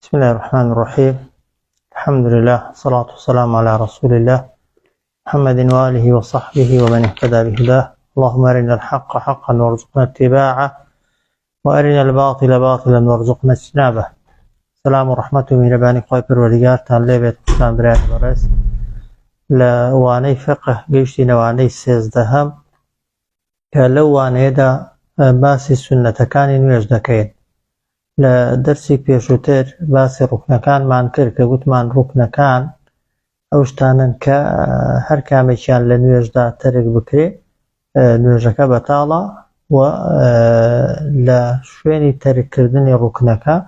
بسم الله الرحمن الرحيم. الحمد لله والصلاة والسلام على رسول الله محمد وآله وصحبه ومن اهتدى بهداه. اللهم أرنا الحق حقا وارزقنا اتباعه وأرنا الباطل باطلا وارزقنا اجتنابه. السلام ورحمة من رباني قوي بالوليات ليبت كان بريات برس لواني فقه قيشتي نواني سيزدهم كلو واني دا باسي السنة كان نويج دكين لدرسي بيشوتر باسي ركنا كان مان كركا قلت مان ركنا كان اوشتانن كهر كاميشان لنويج دا ترك بكري نويجك بطالة و لشويني ترك كردني ركنك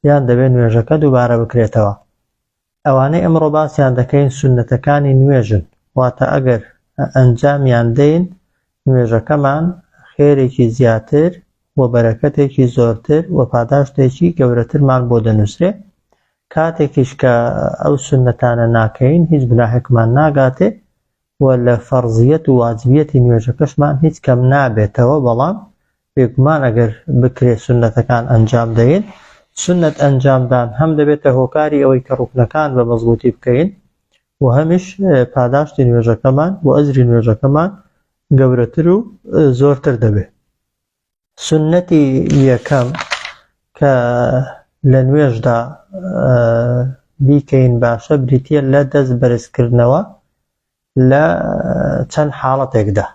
یان دەبێت نوێژەکە دووبارە بکرێتەوە. ئەوانەی ئەمڕۆ باسییان دەکەین سوننەتەکانی نوێژن، واتە ئەگەر ئەنجامیان دەین نوێژەکەمان خێرێکی زیاتر و بەرەکەتێکی زۆرتر و پاداشتێکی گەورەترمان بۆ دەنووسرێ. کاتێکیش کە ئەو سوننەتانە ناکەین هیچ گوناحێکمان ناگاتێ و لە فەرزیەت و واجبیەتی نوێژەکەشمان هیچ کەم نابێتەوە، بەڵام بێگومان ئەگەر بکرێ سوننەتەکان ئەنجام دەین سنت ئەنجامدان هەم دەبێتە هۆکاری ئەوەی کە ڕوکنەکان بە مەزبوطی بکەین و هەمیش پاداشتی نوێژەکەمان و ئەجری نوێژەکەمان گەورەتر و زۆرتر دەبێت. سنەتی یەکەم کە لە نوێژدا بیکەین باشە بریتیە لە دەست بەرزکردنەوە لە چەند حاڵەتێکدا.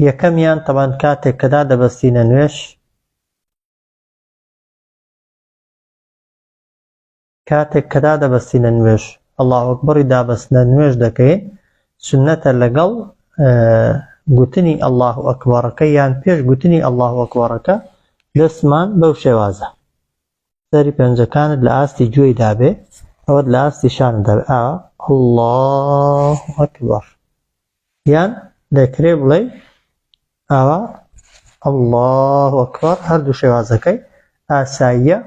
یەکەمیان تەبەن کاتێک کەدا دەبەستینە نوێژ، کاتێک کەدا دەبەستینە نوێژ ئەڵڵاهو ئەکبەری دابەستنە نوێژ دەکەین، سنەتە لەگەڵ گوتنی ئەڵڵاهو ئەکبەرەکە یان پێش گوتنی ئەڵڵاهو ئەکبەرەکە دەستمان بەو شێوازە سەری پەنجەکانت لە ئاستی گوێی دابێ، ئەوەت لە ئاستی شانت دابێ ئاوا ئەڵڵاهو ئەکبەر، یان دەکرێ بڵێ ئاوا ئەڵڵاهو ئەکبەر. هەردوو شێوازەکەی ئاساییە.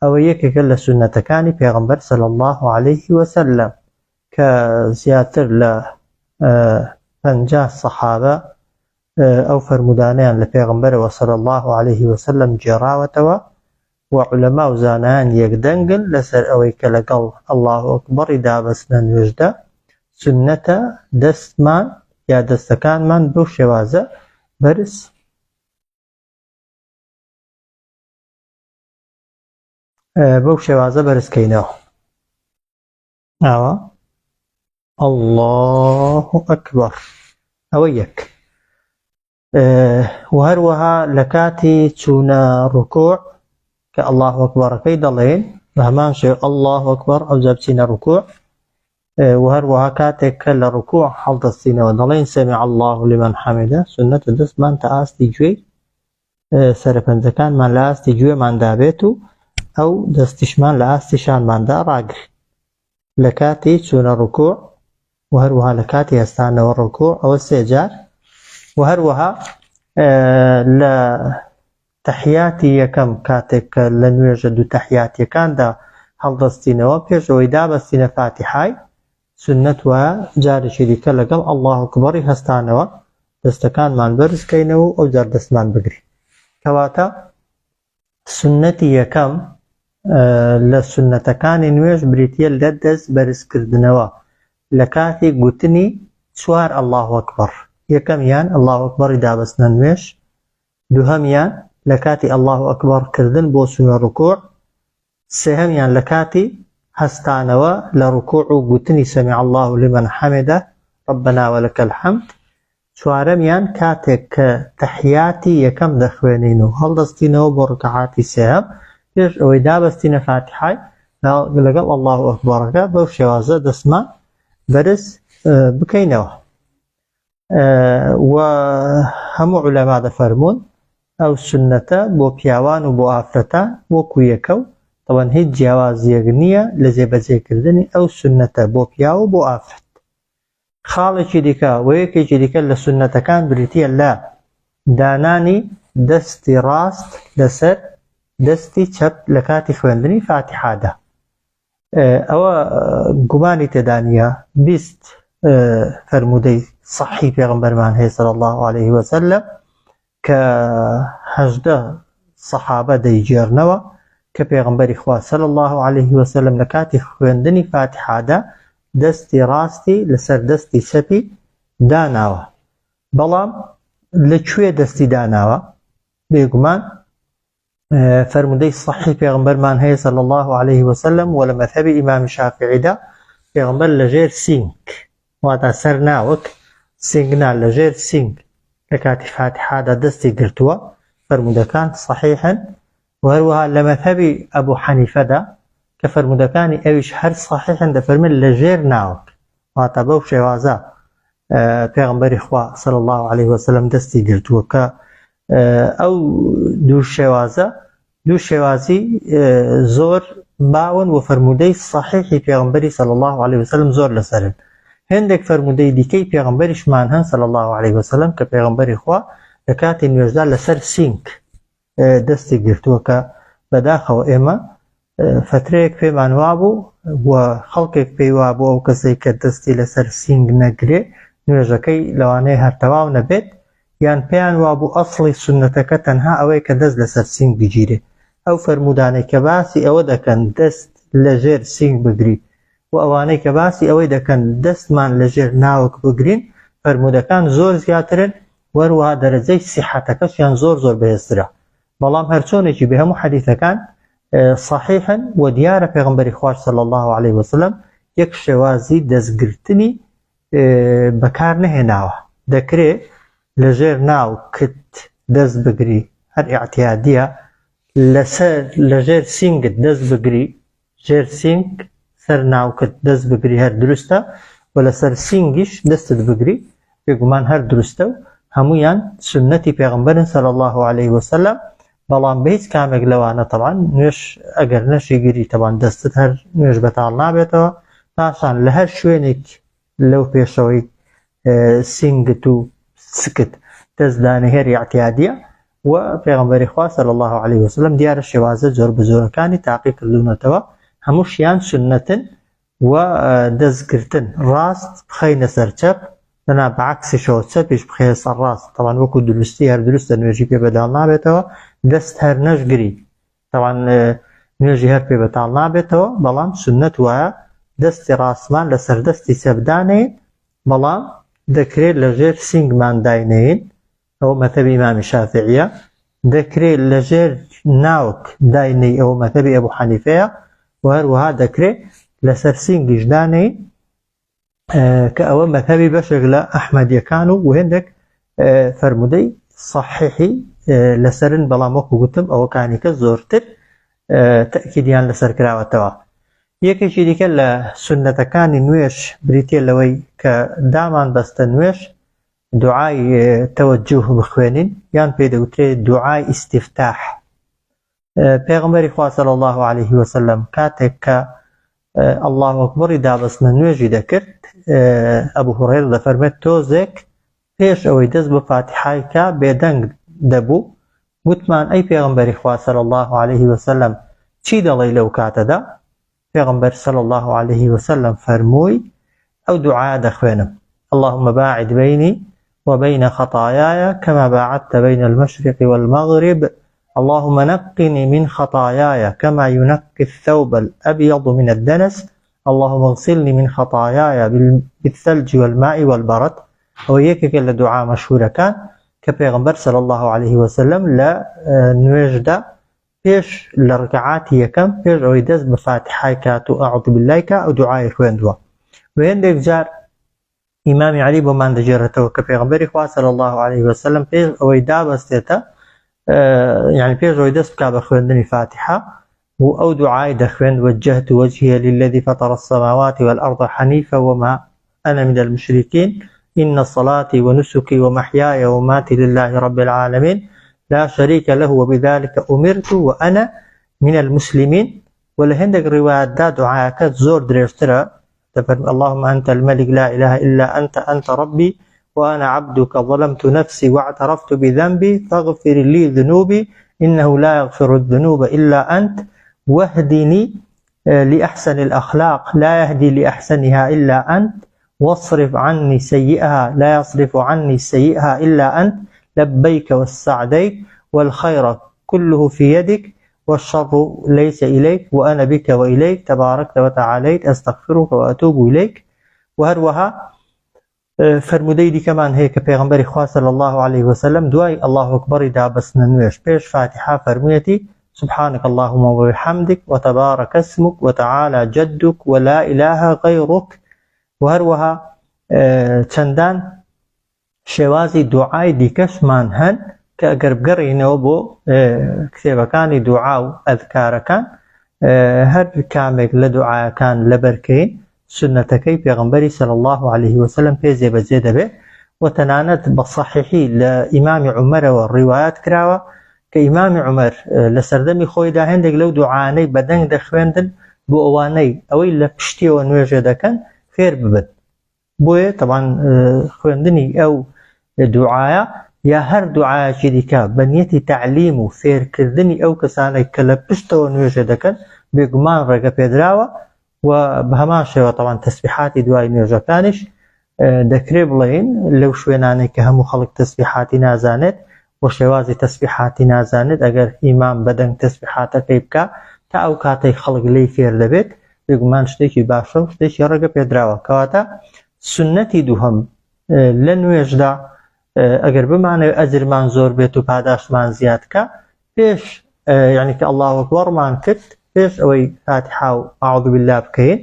ئەوە یەکێکە لە سونەتەکانی پێغەمبەر صلی الله عليه وسلم کە زیاتر لە 50 سەحابە ئەو فەرمودانەیان لە پێغەمبەرەوە صلی الله عليه وسلم گێڕاوەتەوە و عولەما و زانایان یەکدەنگن لەسەر ئەوەی کە لەگەڵ ئەڵڵاهو ئەکبەری دابەستنە نوێژدا سونەتە دەستمان یا دەستەکانمان بەو شێوازە بەرز بەو شێوازە بەرزکەینەوە. ئاوا ئەڵڵاهو ئەکبەر. ئەوە یەک. و هەروەها لە کاتی چوونە ڕوکوع کە ئەڵڵاهو ئەکبەرەکەی دەڵێن بە هەمان شێوە ئەڵڵاهو ئەکبەر ئەوجا بچینە ڕوکوع، و هەروەها کاتێک کە لە ڕوکوع هەڵدەستینەوە دەڵێن سەمیع الله لمن حەمیدە، سونەتە دەستمان تا ئاستی گوێی سەرپەنجەکانمان لە ئاستی گوێمان دابێت و ئەو دەستیشمان لە ئاستی شانماندا ڕاگرین لە کاتی چوونە ڕوکوع و هەروەها لە کاتی هەستانەوە ڕوکوع، ئەوە 3 جار. و هەروەها لە تەحیاتی یەکەم کاتێک کە لە نوێژە دوو تەحیاتیەکاندا هەڵدەستینەوە پێشەوەی دابەستینە فاتیحای سنەت وایە جارێکی دیکە لەگەڵ ئەڵڵاهو ئەکبەری هەستانەوە دەستەکانمان بەرزکەینەوە و ئەو جار دەستمان بگرین. کەواتە سنەتی یەکەم لە سنەتەکانی نوێژ بریتیە لە دەست بەرزکردنەوە لە کاتی گوتنی 4 ئەڵڵاهو ئەکبەر. یەکەمیان ئەڵڵاهو ئەکبەری دابەستنە نوێژ، دووهەمیان لە کاتی ئەڵڵاهو ئەکبەر کردن بۆ چوونە ڕوکوع، سێهەمیان لە کاتی هەستانەوە لە ڕوکوع و گوتنی سەمیع الله لمن حەمیدە ربنا ولك الحمد، چوارەمیان کاتێک کە تەحیاتی یەکەم دەخوێنین و هەڵدەستینەوە بۆ ڕکعاتی سێهەم پێش ئەوەی دابەستینە فاتیحای لەگەڵ ئەڵڵاهو ئەکبەرەکە بەو شێوازە دەستمان بەرز بکەینەوە. و هەموو عولەما دەفەرمون ئەو سنەتە بۆ پیاوان و بۆ ئافرەتان وەکو یەکە و تەوەن هیچ جیاوازیەک نییە لە جێبەجێکردنی ئەو سنەتە بۆ پیاو و بۆ ئافرەت. خاڵێکی دیکە و یەکێکی دیکە لە سنەتەکان بریتیە لە دانانی دەستی ڕاست لەسەر دەستی چەپ لە کاتی خوێندنی فاتیحادا. ئەوە گومانی تێدا نییە، 20 فەرمودەی صحی پێغەمبەرمان هەیە صلی الله عليه وسلم کە 18 سەحابە دەیگێڕنەوە کە پێغەمبەری خوا صلی الله عليه وسلم لە کاتی خوێندنی فاتحادا دەستی ڕاستی لەسەر دەستی چەپی داناوە. بەڵام لەکوێ دەستی داناوە؟ بێگومان فەرمودەی صحیح پێغەمبەرمان هەیە صلی الله عليه وسلم و لە مەذهبی ئیمامی شافعیدا پێغەمبەر لەژێر سینگ، واتە سەر ناوەک سینگنا لەژێر سینگ لە کاتی فاتحادا دەستی گرتووە. فەرمودەکان صحیحن و هەروەها لە مەذهبی ئەبوو حەنیفەدا کە فەرمودەکانی ئەویش هەر صحیحن دەفەرمێن لەژێر ناوەک، واتە بەو شێوازە پێغەمبەری خوا صلی الله عليه وسلم دەستی گرتووە کە ئەو دوو شێوازی زۆر باون و فەرمودەی صحیحی پێغەمبەری صلی الله عليه وسلم زۆر لەسەرن. هەندێک فەرمودەی دیکەی پێغەمبەریشمان هەن صلی الله عليه وسلم کە پێغەمبەری خوا لە کاتی نوێژدا لەسەر سینگ دەستی گرتووە کە بەداخەوە ئێمە فترەیەک پێمان وابوو و خەڵکێک پێی وابوو ئەو کەسەی کە دەستی لەسەر سینگ نەگرێ نوێژەکەی لەوانەیە هەر تەواو نەبێت، یان پێیان وابوو ئەسڵی سونەتەکە تەنها ئەوەی کە دەست لەسەر سینگ بگیرێ. ئەو فەرمودانەی کە باسی ئەوە دەکەن دەست لەژێر سینگ بگری و ئەوانەی کە باسی ئەوەی دەکەن دەستمان لەژێر ناوەک بگرین فەرمودەکان زۆر زیاترن، وەروەها دەرەجەی سیحەتەکەشیان زۆر بەهێزترە. بەڵام هەرچۆنێکی بێ هەموو حەدیثەکان صحیحن و دیارە پێغەمبەری خوا صلی الله عليه وسلم یەک شێوازی دەستگرتنی بەکار نەهێناوە. دەکرێت لەژێر ناو کت دەست بگری، هەر ئیعتیادیە لەژێر سینگت دەست بگری، ژێر سینگ سەر ناوکت دەست بگری هەر دروستە، و لەسەر سینگیش دەستت بگری بێگومان هەر دروستە و هەمویان سنەتی پێغەمبەرن صلی الله عليه وسلم. بەڵام بە هیچ کامێک لەوانە تەبعاً نوێژ ئەگەر نەشی گیری تەبعاً دەستت هەر نوێژ بەتاڵ نابێتەوە، پاشان لە هەر شوێنێک لەو پێشەوەی سینگت و سکت دەستدانە هێر ئیعتیادیە و پێغەمبەری خوا صلی الله عليه وسلم دیارە شێوازە زۆر بزۆرەکانی تاقی کردوونەتەوە، هەمووشیان سنەتن و دەستگرتن ڕاست بخەینە سەر چەپ، لەنا بەعکسیشەوە چەپیش بخەیە سەر ڕاست، تەبعاً وەکو دروستی هەر دروستە نوێژی پێ بەداڵ نابێتەوە، دەست هەر نەشگری تەبعاً نوێژی هەر پێ بەتاڵ نابێتەوە. بەڵام سنەت وایە دەستی ڕاستمان لەسەر دەستی چەپدانەین، بەڵام دەکرێت لەژێر سینگمان داینەین، ئەوە مەذهبی ئیمامی شافعیە. دەکرێت لەژێر ناوک داینەی، ئەوە مەذهبی ئەبوو حەنیفەیە، و هەروەها دەکرێت لەسەر سینگیش دانەین کە ئەوە مەذهبی بەشێک لە ئەحمەدیەکان و هێندێک فەرمودەی صحیحی لەسەرن، بەڵام وەکو گوتم ئەوەکانی کە زۆرتر تەکیدیان لەسەر کراوەتەوە. یەکێکی دیکە لە سنەتەکانی نوێژ بریتێ لەوەی کە دامان بەستە نوێژ دوعای تەوەجوه بخوێنین، یان پێی دەوترێت دوعای ئیستیفتاح. پێغەمبەری خوا صلی الله عليه وسلم کاتێک کە الله ئەکبەری دابەستنە نوێژی دەکرد، ئەبوو هورەیرە دەفەرمێت تۆزێک پێش ئەوەی دەست بە فاتحای کا بێدەنگ دەبوو، وتمان ئەی پێغەمبەری خوا صلی الله عليه وسلم چی دەڵێی لەو کاتەدا؟ پێغەمبەر صلی الله عليه وسلم فەرمووی ئەو دوعایە دەخوێنم: اللهم باعد بيني وبين خطاياي كما باعدت بين المشرق والمغرب، اللهم نقني من خطاياي كما ينقي الثوب الأبيض من الدنس، اللهم اغسلني من خطاياي بالثلج والماء والبرد. هو يكك الدعاء مشهورة كان كبيغمبر صلى الله عليه وسلم لا نوجد بيش لركعات يكم بيش عويدز بفاتحة كاتو أعوذ بالله كأو دعاء خويندوا. ويندك جار إمام علي بمان دجرته كبيغمبر صلى الله عليه وسلم بيش عويدا بستيتا يعني بيش عويدز بكاب خويندني فاتحة أو دعاء دخوين: وجهت وجهي للذي فطر السماوات والأرض حنيفا وما أنا من المشركين، إن صلاتي ونسكي ومحياي وماتي لله رب العالمين لا شريك له وبذلك أمرت وأنا من المسلمين. ولهندك روايات دعاء زور دريشترا: اللهم أنت الملك لا إله إلا أنت ربي وأنا عبدك ظلمت نفسي واعترفت بذنبي فاغفر لي ذنوبي إنه لا يغفر الذنوب إلا أنت، واهدني لأحسن الأخلاق لا يهدي لأحسنها إلا أنت، واصرف عني سيئها لا يصرف عني سيئها إلا أنت، لبيك والسعديك والخير كله في يدك والشر ليس إليك وأنا بك وإليك تباركت وتعاليت أستغفرك وأتوب إليك. وهروها فرمودەی دیکەمان هەیە کە پێغەمبەری خوا صلی الله عليه وسلم دوای الله أكبر دا بەستنە نوێژ پێش فاتحە فەرموویەتی سبحانك اللهم وبحمدك وتبارك اسمك وتعالى جدك ولا إله غيرك. وهروها چەندان شێوازی دوعای دیکەشمان هەن کە ئەگەر بگەڕینەوە بۆ کتێبەکانی دوعا و ئەذکارەکان هەر کامێک لە دوعاەکان لەبەرکەین سنەتەکەی پێغەمبەری صلی الله عليه وسلم پێ جێبەجێ دەبێت و تەنانەت بە صەحیحی لە ئیمامی عومەرەوە ڕیوایەت کراوە کە ئیمامی عومەر لە سەردەمی خۆیدا هەندێک لەو دوعانەی بەدەنگ دەخوێندن بۆ ئەوانەی ئەوەی لە پشتیەوە نوێژێ دەکەن فێر ببن. بۆیە طبعاً خوێندنی ئەو دوعایە یا هەر دوعایەکی دیکە بە نیەتی تعلیم و فێرکردنی ئەو کەسانێک کە لە پشتەوە نوێژێ دەکەن بێگومان ڕێگە پێدراوە و بە هەمان شێوە طبعاً تەسبیحاتی دوای نوێژەکانیش دەکرێ بڵێن لەو شوێنانەی کە هەموو خەڵک تەسبیحاتی نازانێت و شێوازی تەسبیحاتی نازانێت ئەگەر ئیمام بەدەنگ تەسبیحاتەکەی بکە تا ئەو کاتەی خەڵک لێی فێر دەبێت بێگومان شتێکی باشە و شتێکی ڕێگە پێدراوە. کەواتە سنەتی دووهەم لە نوێژدا ئەگەر بمانەوێت ئەجرمان زۆر بێت و پاداشمان زیادکە پێش یعنی کە الله ئەکبەرمان کرد پێش ئەوەی فاتحە و ئەعوذ بالله بکەین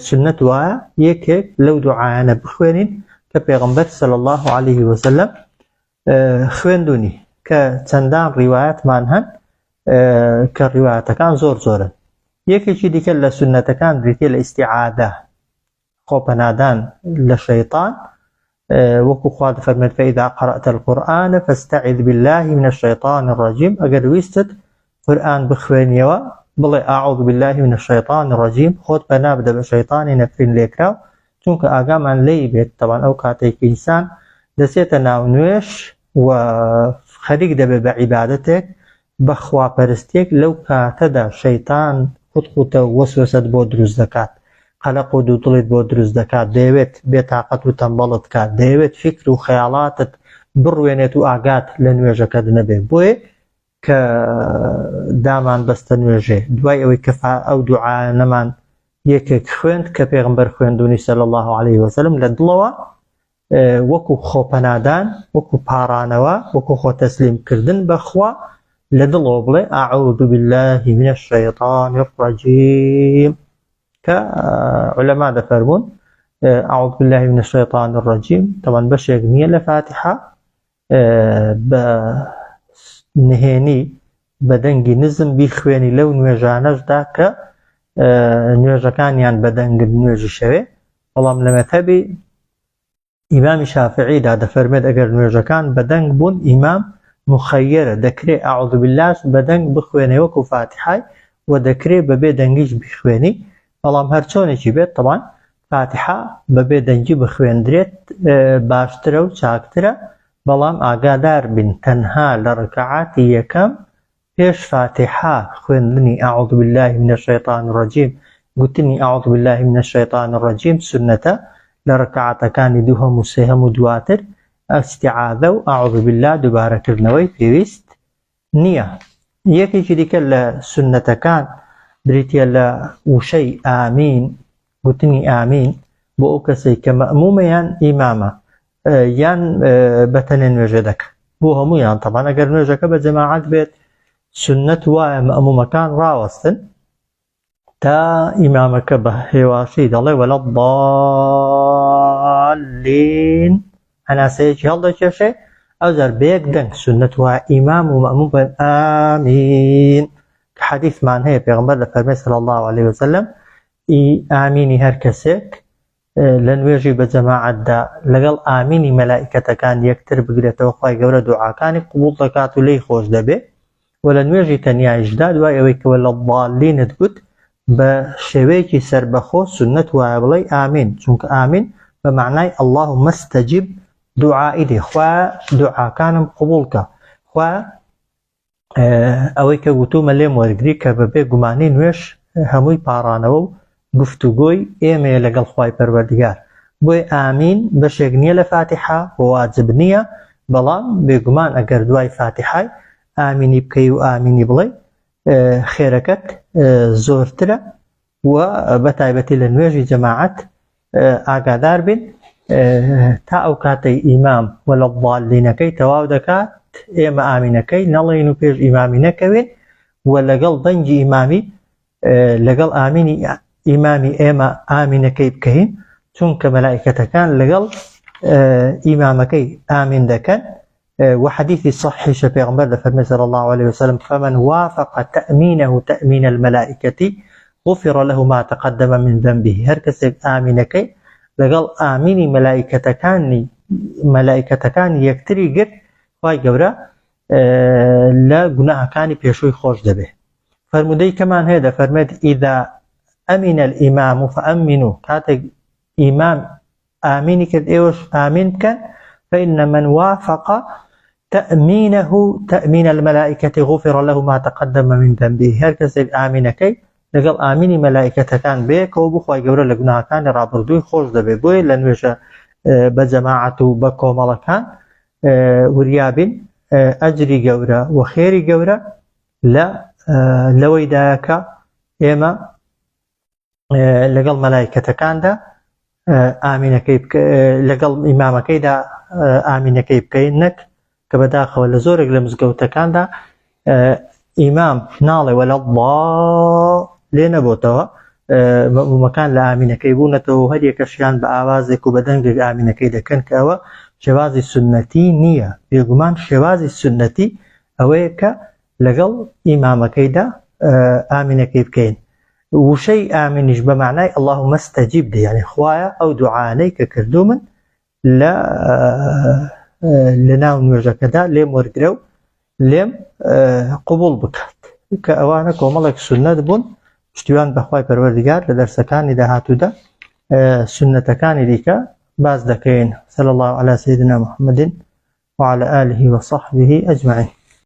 سنەت وایە یەکێک لەو دوعایانە بخوێنین کە پێغەمبەر صلی الله عليه وسلم خوێندوونی کە چەندان ڕیوایەتمان هەن کە ڕیوایەتەکان زۆر زۆرن. یەکێکی دیکە لە سنەتەکان بریتێ لە ئیستیعاذە خۆپەنادان لە شەیطان وەکو خوا دەفەرمێت فإذا قرأت القرآن فاستعذ بالله من الشيطان الرجيم ئەگەر ویستت قورئان بخوێنیەوە بڵێ أعوذ بالله من الشيطان الرجيم خۆت پەنا بدە بە شەیطانی نەفرین لێکراو چونکە ئاگامان لێی بێت طبعاً ئەو کاتێک ئینسان دەچێتە ناو نوێش و خەریک دەبێت بە عیبادەتێک بە خواپەرستێک لەو کاتەدا شەیطان قوتقوتە و وەسوەسەت بۆ دروست دەکات قەلق و دووتڵیت بۆ دروست دەکات دەیەوێت بێتاقەت و تەمبەڵت کات دەیەوێت فکر و خەیاڵاتت بڕوێنێت و ئاگات لە نوێژەکەت نەبێت. بۆیە کە دامان بەستە نوێژێ دوای ئەوەی کە ئەو دوعانەمان یەکێک خوێند کە پێغەمبەر خوێندوونی صلی الله عليه وسلم لە دڵەوە وەکو خۆپەنادان وەکو پاڕانەوە وەکو خۆ تەسلیمکردن بەخوا لە دڵەوە بڵێ أعوذ بالله من الشيطان الرجيم کە علەما دەفەرمون أعوذ بالله من الشيطان الرجيم طبعا بەشێک نییە لە فاتحە بە نهێنی بەدەنگی نزم بیخوێنی لەو نوێژانەشدا کە نوێژەکانیان بەدەنگ نوێژی شەوێ. بەڵام لە مەذهەبی ئیمامی شافعیدا دەفەرمێت ئەگەر نوێژەکان بەدەنگ بوون ئیمام مخەیرە دەکرێت ئەعوذ بالله بەدەنگ بخوێنێ وەکو فاتحای و دەکرێت بەبێ دەنگیش بخوێنی. بەڵام هەرچۆنێکی بێت طبعاً فاتحە بەبێ دەنگی بخوێندرێت باشترە و چاکترە. بەڵام ئاگادار بن تەنها لە ڕکعاتی یەکەم پێش فاتحە خوێندنی أعوذ بالله من الشيطان الرجيم گوتنی أعوذ بالله من الشيطان الرجيم سنەتە لە ڕکعاتەکانی دووهەم و سێهەم و دواتر ئەستیعاذە و أعوذ بالله دووبارەکردنەوەی پێویست نییە. یەکێکی دیکە لە سنەتەکان بریتە لە وشەی ئامین گوتنی ئامین بۆ ئەو کەسێک کە مەئمومە یان ئیمامە یان بەتەنێ نوێژە دەکە بۆ هەموویان. طبعاً ئەگەر نوێژەکە بە جەماعەت بێت سنەت وایە مەئمومەکان ڕاوەستن تا ئیمامەکە بە هێواشی دەڵێ وەلە ضالین هەناسەیەکی هەڵدەکێشێ ئەوجار بەیەک دەنگ سنەت وایە ئیمام و مەئموم بن ئامین کە حەدیثمان هەیە پێغەمبەر دەفەرمێت صلی الله عليه وسلم ئامینی هەر کەسێک لە نوێژی بە جەماعەتدا لەگەڵ ئامینی مەلائیکەتەکان یەکتر بگرێتەوە خوای گەورە دوعاکانی قبوڵ دەکات و لێی خۆش دەبێت و لە نوێژی تەنیایشدا دوای ئەوەی کە وەلە ضالینت گوت بە شێوەیەکی سەربەخۆ سنەت وایە بڵێ ئامین چونکە ئامین بە معنای اللهم استجب دوعائی دی خوا دوعاکانم قبوڵکە خوا ئەوەی کە گوتومە لێم وەرگری کە بەبێ گومانی نوێش هەمووی پاڕانەوە و گفتوگۆی ئێمە لەگەڵ خوای پەروەردگار. بۆی ئامین بەشێک نییە لە فاتحە واجب نییە بەڵام بێگومان ئەگەر دوای فاتحای ئامینی بکەی و ئامینی بڵێ خێرەکەت زۆرترە و بەتایبەتی لە نوێژی جەماعەت ئاگادار بین تا ئەو کاتەی ئیمام وەلە ضالینەکەی تەواو دەکات ئێمە ئامینەکەی نەڵێن و پێش ئیمامی نەکەوێن و لەگەڵ دەنگی ئیمامی لەگەڵ ئامینی ئیمامی ئێمە ئامینەکەی بکەین چونکە مەلائیکەتەکان لەگەڵ ئیمامەکەی ئامین دەکەن وحديث صحيح پیغمبر فرمى صلى الله عليه وسلم فمن وافق تأمينه تأمين الملائكة غفر له ما تقدم من ذنبه هر کەسێک ئامینەکەی لەگەڵ ئامینی مەلائیکەتەکانی یەکتری گرت خوای گەورە لە گوناهەکانی پێشووی خۆش دەبێت. فرمودەی کەمان هەیە دەفەرمێت إذا أمن الإمام فأمنوا کاتێک ئیمام ئامینی کرد ئێوەش ئامین بکەن فإن من وافق تأمينه تأمين الملائكة غفر له ما تقدم من ذنبه هر کەسێک ئامینەکەی لەگەڵ ئامینی مەلائیکەتەکان بێ کە بۆ خوای گەورە لە گوناهەکانی ڕابردووی خۆش دەبێت بۆیە لە نوێژە بە جەماعەت و بە کۆمەڵەکان وریابین ئەجری گەورە و خێری گەورە لەوەیدایەکە ئێمە لەگەڵ مەلائیکەتەکاندا ئامینەکەی لەگەڵ ئیمامەکەیدا ئامینەکەی بکەین نەک کە بەداخەوە لە زۆرێک لە مزگەوتەکاندا ئیمام ناڵێ وەلە لێ نەبووتەوە مەمومەکان لە ئامینەکەی بوونەتەوە هەر یەکەشیان بە ئاوازێک و بەدەنگێک ئامینەکەی دەکەن کە ئەوە شێوازی سنەتی نییە بێگومان شێوازی سنەتی ئەوەیە کە لەگەڵ ئیمامەکەیدا ئامینەکەی بکەین وشەی ئامینیش بە معنای اللهم استجیب دێ یعنی خوایە ئەو دوعانەی کە کردو من لە ناو نوێژەکەدا لێم وەرگرە و لێم قبول بکات کە ئەوانە کۆمەڵێک سنەت بوون پشتیوان بەخوای پەروەردگار لە دەرسەکانی داهاتوودا سنەتەکانی دیکە باز دەکەین صلى الله على سيدنا محمد وعلى آله وصحبه أجمعين